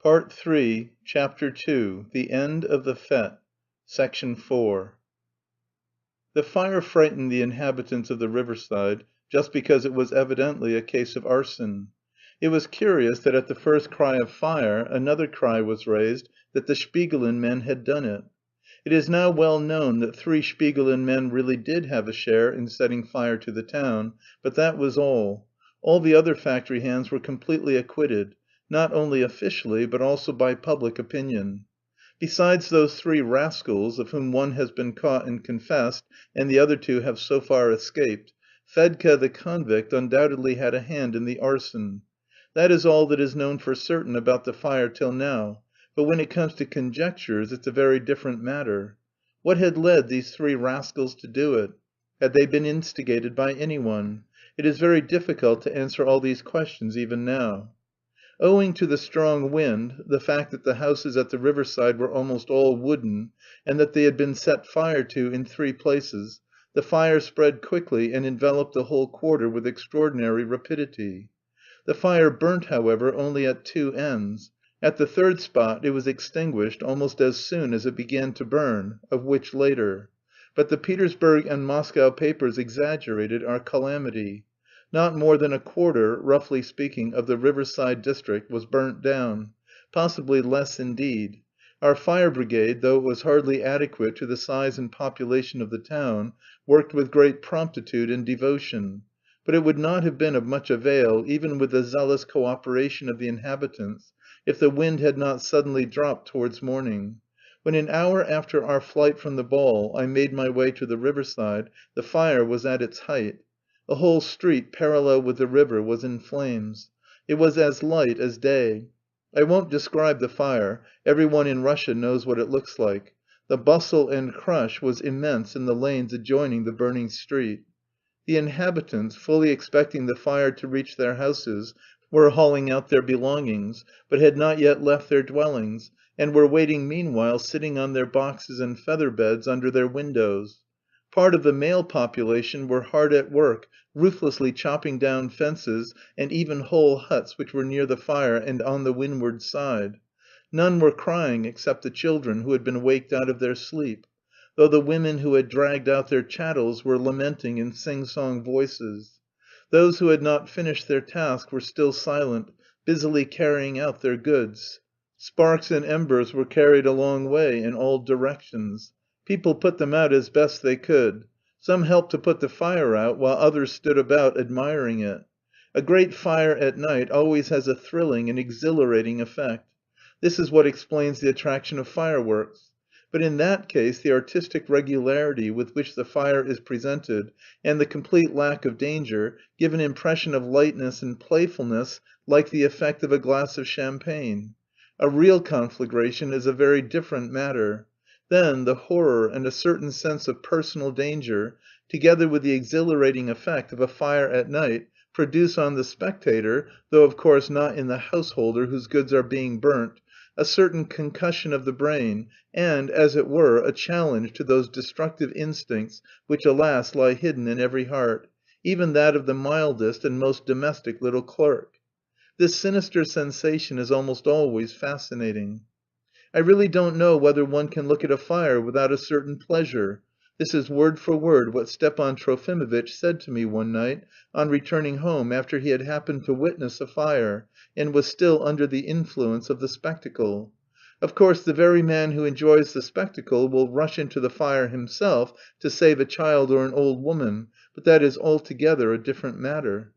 PART III CHAPTER II THE END OF THE FETE Section 4 The fire frightened the inhabitants of the riverside just because it was evidently a case of arson. It was curious that at the first cry of fire another cry was raised that the Shpigulin men had done it. It is now well known that 3 Shpigulin men really did have a share in setting fire to the town, but that was all. All the other factory hands were completely acquitted, not only officially, but also by public opinion. Besides those 3 rascals, of whom one has been caught and confessed, and the other 2 have so far escaped, Fedka the convict undoubtedly had a hand in the arson. That is all that is known for certain about the fire till now, but when it comes to conjectures it's a very different matter. What had led these 3 rascals to do it? Had they been instigated by anyone? It is very difficult to answer all these questions even now. Owing to the strong wind, the fact that the houses at the riverside were almost all wooden, and that they had been set fire to in 3 places, the fire spread quickly and enveloped the whole quarter with extraordinary rapidity. The fire burnt, however, only at 2 ends. At the 3rd spot it was extinguished almost as soon as it began to burn, of which later. But the Petersburg and Moscow papers exaggerated our calamity. Not more than a quarter, roughly speaking, of the riverside district was burnt down, possibly less indeed. Our fire brigade, though it was hardly adequate to the size and population of the town, worked with great promptitude and devotion. But it would not have been of much avail, even with the zealous co operation of the inhabitants, if the wind had not suddenly dropped towards morning. When an hour after our flight from the ball I made my way to the riverside, the fire was at its height. The whole street parallel with the river was in flames. It was as light as day. I won't describe the fire; every one in Russia knows what it looks like. The bustle and crush was immense in the lanes adjoining the burning street. The inhabitants, fully expecting the fire to reach their houses, were hauling out their belongings, but had not yet left their dwellings, and were waiting meanwhile sitting on their boxes and feather beds under their windows. Part of the male population were hard at work, ruthlessly chopping down fences and even whole huts which were near the fire and on the windward side. None were crying except the children, who had been waked out of their sleep, though the women who had dragged out their chattels were lamenting in sing-song voices. Those who had not finished their task were still silent, busily carrying out their goods. Sparks and embers were carried a long way in all directions. People put them out as best they could. Some helped to put the fire out, while others stood about admiring it. A great fire at night always has a thrilling and exhilarating effect. This is what explains the attraction of fireworks. But in that case the artistic regularity with which the fire is presented, and the complete lack of danger, give an impression of lightness and playfulness like the effect of a glass of champagne. A real conflagration is a very different matter. Then the horror and a certain sense of personal danger, together with the exhilarating effect of a fire at night, produce on the spectator, though of course not in the householder whose goods are being burnt, a certain concussion of the brain and, as it were, a challenge to those destructive instincts which, alas, lie hidden in every heart, even that of the mildest and most domestic little clerk. This sinister sensation is almost always fascinating. I really don't know whether one can look at a fire without a certain pleasure. This is word for word what Stepan Trofimovitch said to me one night on returning home after he had happened to witness a fire, and was still under the influence of the spectacle. Of course the very man who enjoys the spectacle will rush into the fire himself to save a child or an old woman, but that is altogether a different matter.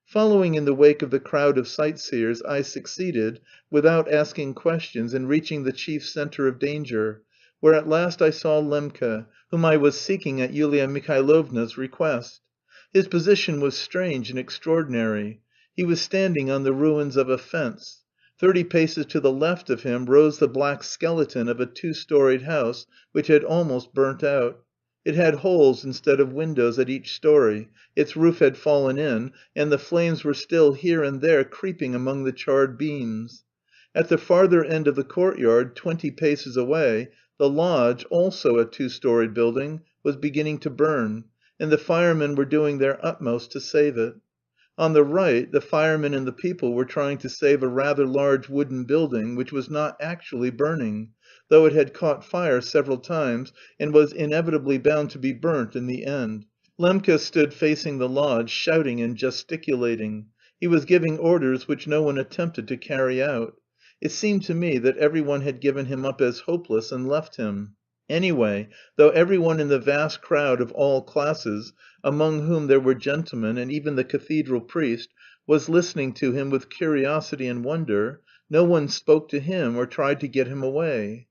Following in the wake of the crowd of sightseers, I succeeded, without asking questions, in reaching the chief centre of danger, where at last I saw Lembke, whom I was seeking at Yulia Mihailovna's request. His position was strange and extraordinary. He was standing on the ruins of a fence. 30 paces to the left of him rose the black skeleton of a 2-storied house which had almost burnt out. It had holes instead of windows at each story, its roof had fallen in, and the flames were still here and there creeping among the charred beams. At the farther end of the courtyard, 20 paces away, the lodge, also a 2-storied building, was beginning to burn, and the firemen were doing their utmost to save it. On the right the firemen and the people were trying to save a rather large wooden building which was not actually burning, though it had caught fire several times and was inevitably bound to be burnt in the end. Lembke stood facing the lodge, shouting and gesticulating. He was giving orders which no one attempted to carry out. It seemed to me that every one had given him up as hopeless and left him. Anyway, though every one in the vast crowd of all classes, among whom there were gentlemen and even the cathedral priest, was listening to him with curiosity and wonder, no one spoke to him or tried to get him away.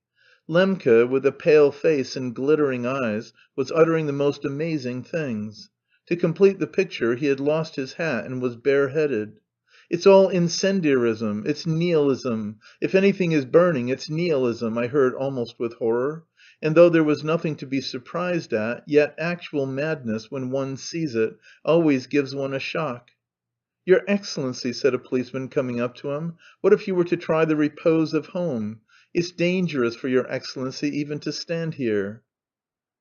Lembke, with a pale face and glittering eyes, was uttering the most amazing things. To complete the picture he had lost his hat and was bareheaded. "It's all incendiarism, it's nihilism. If anything is burning, it's nihilism," I heard almost with horror. And though there was nothing to be surprised at, yet actual madness, when one sees it, always gives one a shock. "Your Excellency," said a policeman coming up to him, "what if you were to try the repose of home? It's dangerous for your Excellency even to stand here."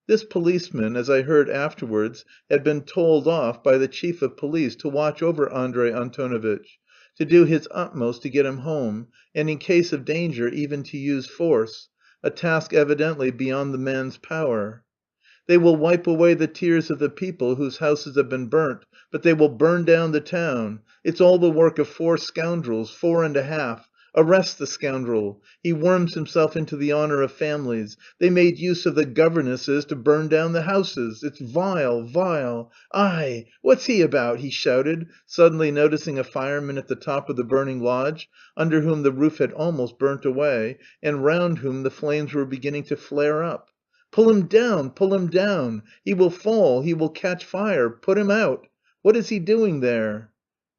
This policeman, as I heard afterwards, had been told off by the chief of police to watch over Andrey Antonovitch, to do his utmost to get him home, and in case of danger even to use force, a task evidently beyond the man's power. "They will wipe away the tears of the people whose houses have been burnt, but they will burn down the town. It's all the work of four scoundrels, four and a half. Arrest the scoundrel! He worms himself into the honour of families. They made use of the governesses to burn down the houses. It's vile, vile! Aie! What's he about?" he shouted, suddenly noticing a fireman at the top of the burning lodge, under whom the roof had almost burnt away, and round whom the flames were beginning to flare up. "Pull him down, pull him down! He will fall, he will catch fire! Put him out! What is he doing there?"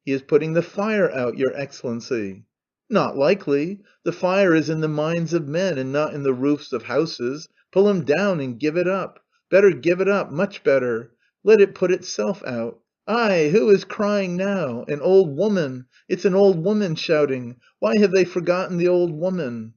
"He is putting the fire out, your Excellency." "Not likely! The fire is in the minds of men and not in the roofs of houses. Pull him down and give it up. Better give it up, much better. Let it put itself out. Aie, who is crying now? An old woman! It's an old woman shouting. Why have they forgotten the old woman?"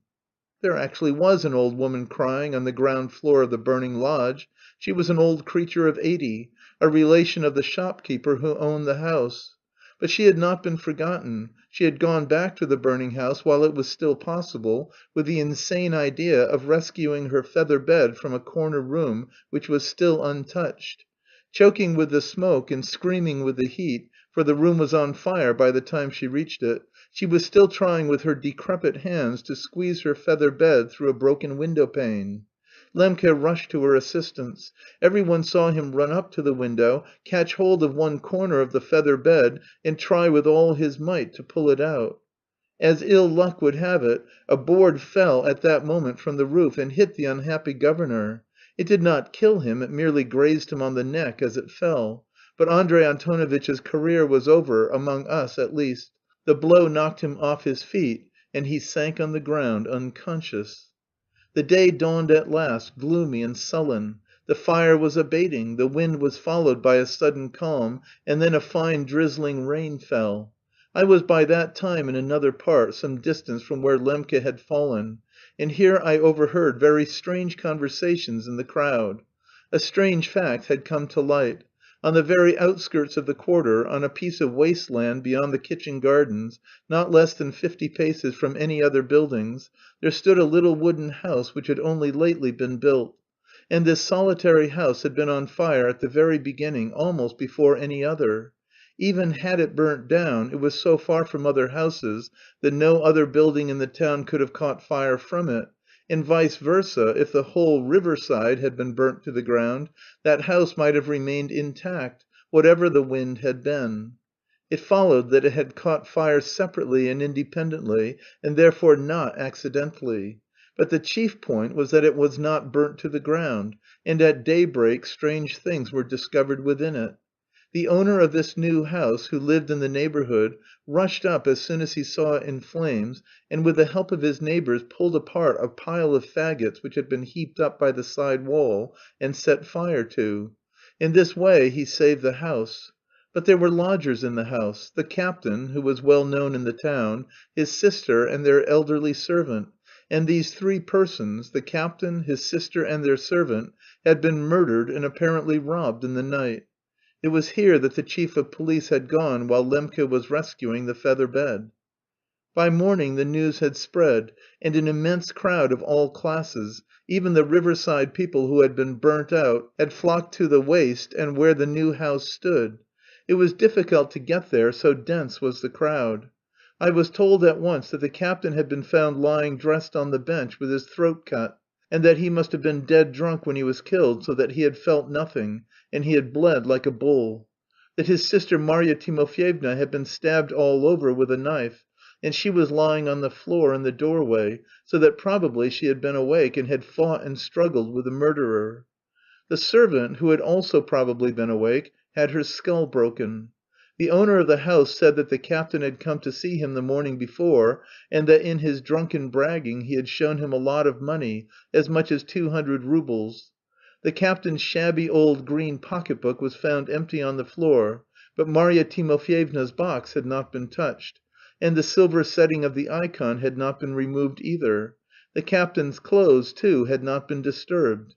There actually was an old woman crying on the ground floor of the burning lodge. She was an old creature of 80, a relation of the shopkeeper who owned the house. But she had not been forgotten. She had gone back to the burning house while it was still possible, with the insane idea of rescuing her feather bed from a corner room which was still untouched. Choking with the smoke and screaming with the heat, for the room was on fire by the time she reached it, she was still trying with her decrepit hands to squeeze her feather bed through a broken window pane. Lembke rushed to her assistance. Every one saw him run up to the window, catch hold of one corner of the feather bed, and try with all his might to pull it out. As ill luck would have it, a board fell at that moment from the roof and hit the unhappy governor. It did not kill him, it merely grazed him on the neck as it fell. But Andrey Antonovitch's career was over, among us at least. The blow knocked him off his feet, and he sank on the ground unconscious. The day dawned at last, gloomy and sullen. The fire was abating, the wind was followed by a sudden calm, and then a fine drizzling rain fell. I was by that time in another part, some distance from where Lembke had fallen, and here I overheard very strange conversations in the crowd. A strange fact had come to light. On the very outskirts of the quarter, on a piece of waste land beyond the kitchen gardens, not less than 50 paces from any other buildings, there stood a little wooden house which had only lately been built. And this solitary house had been on fire at the very beginning, almost before any other. Even had it burnt down, it was so far from other houses that no other building in the town could have caught fire from it, and vice versa, if the whole riverside had been burnt to the ground, that house might have remained intact, whatever the wind had been. It followed that it had caught fire separately and independently, and therefore not accidentally. But the chief point was that it was not burnt to the ground, and at daybreak strange things were discovered within it. The owner of this new house, who lived in the neighbourhood, rushed up as soon as he saw it in flames, and with the help of his neighbours pulled apart a pile of faggots which had been heaped up by the side wall, and set fire to. In this way he saved the house. But there were lodgers in the house: the captain, who was well known in the town, his sister, and their elderly servant, and these three persons, the captain, his sister, and their servant, had been murdered and apparently robbed in the night. It was here that the chief of police had gone while Lembke was rescuing the feather bed. By morning the news had spread, and an immense crowd of all classes, even the riverside people who had been burnt out, had flocked to the waste and where the new house stood. It was difficult to get there, so dense was the crowd. I was told at once that the captain had been found lying dressed on the bench with his throat cut, and that he must have been dead drunk when he was killed, so that he had felt nothing, and he had bled like a bull. That his sister Marya Timofyevna had been stabbed all over with a knife, and she was lying on the floor in the doorway, so that probably she had been awake and had fought and struggled with the murderer. The servant, who had also probably been awake, had her skull broken. The owner of the house said that the captain had come to see him the morning before, and that in his drunken bragging he had shown him a lot of money, as much as 200 roubles. The captain's shabby old green pocket book was found empty on the floor, but Marya Timofyevna's box had not been touched, and the silver setting of the ikon had not been removed either. The captain's clothes, too, had not been disturbed.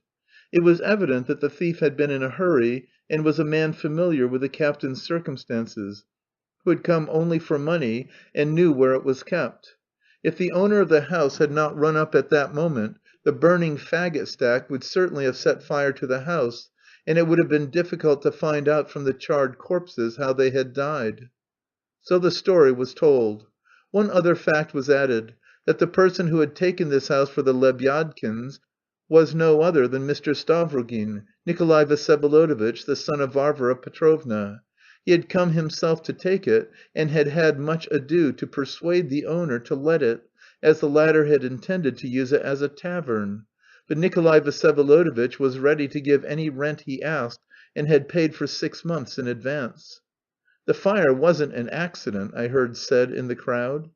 It was evident that the thief had been in a hurry and was a man familiar with the captain's circumstances, who had come only for money and knew where it was kept. If the owner of the house had not run up at that moment, the burning faggot stack would certainly have set fire to the house, and it would have been difficult to find out from the charred corpses how they had died. So the story was told. One other fact was added, that the person who had taken this house for the Lebyadkins was no other than Mr. Stavrogin, Nikolay Vsyevolodovitch, the son of Varvara Petrovna. He had come himself to take it, and had had much ado to persuade the owner to let it, as the latter had intended to use it as a tavern. But Nikolay Vsyevolodovitch was ready to give any rent he asked, and had paid for 6 months in advance. "The fire wasn't an accident," I heard said in the crowd.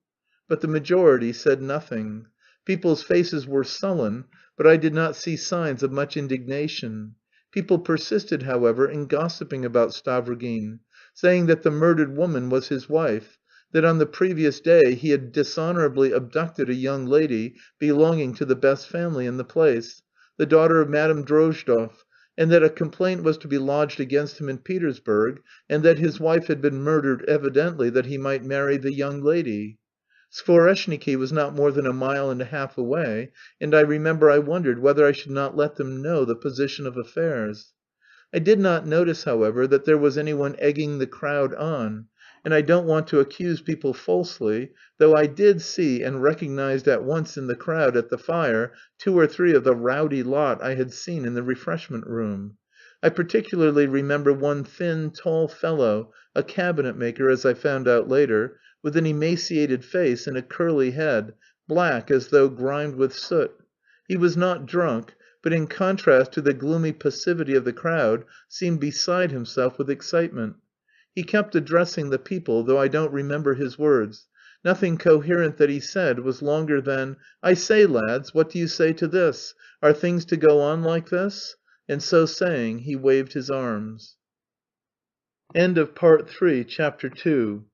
But the majority said nothing. People's faces were sullen, but I did not see signs of much indignation. People persisted, however, in gossiping about Stavrogin, saying that the murdered woman was his wife, that on the previous day he had dishonourably abducted a young lady belonging to the best family in the place, the daughter of Madame Drozdov, and that a complaint was to be lodged against him in Petersburg, and that his wife had been murdered evidently that he might marry the young lady. Skvoreshniki was not more than a mile and a half away, and I remember I wondered whether I should not let them know the position of affairs. I did not notice, however, that there was anyone egging the crowd on, and I don't want to accuse people falsely, though I did see and recognised at once in the crowd at the fire 2 or 3 of the rowdy lot I had seen in the refreshment room. I particularly remember one thin, tall fellow, a cabinet maker as I found out later, with an emaciated face and a curly head, black as though grimed with soot. He was not drunk, but in contrast to the gloomy passivity of the crowd, seemed beside himself with excitement. He kept addressing the people, though I don't remember his words. Nothing coherent that he said was longer than, "I say, lads, what do you say to this? Are things to go on like this?" And so saying, he waved his arms. End of Part 3, Chapter 2.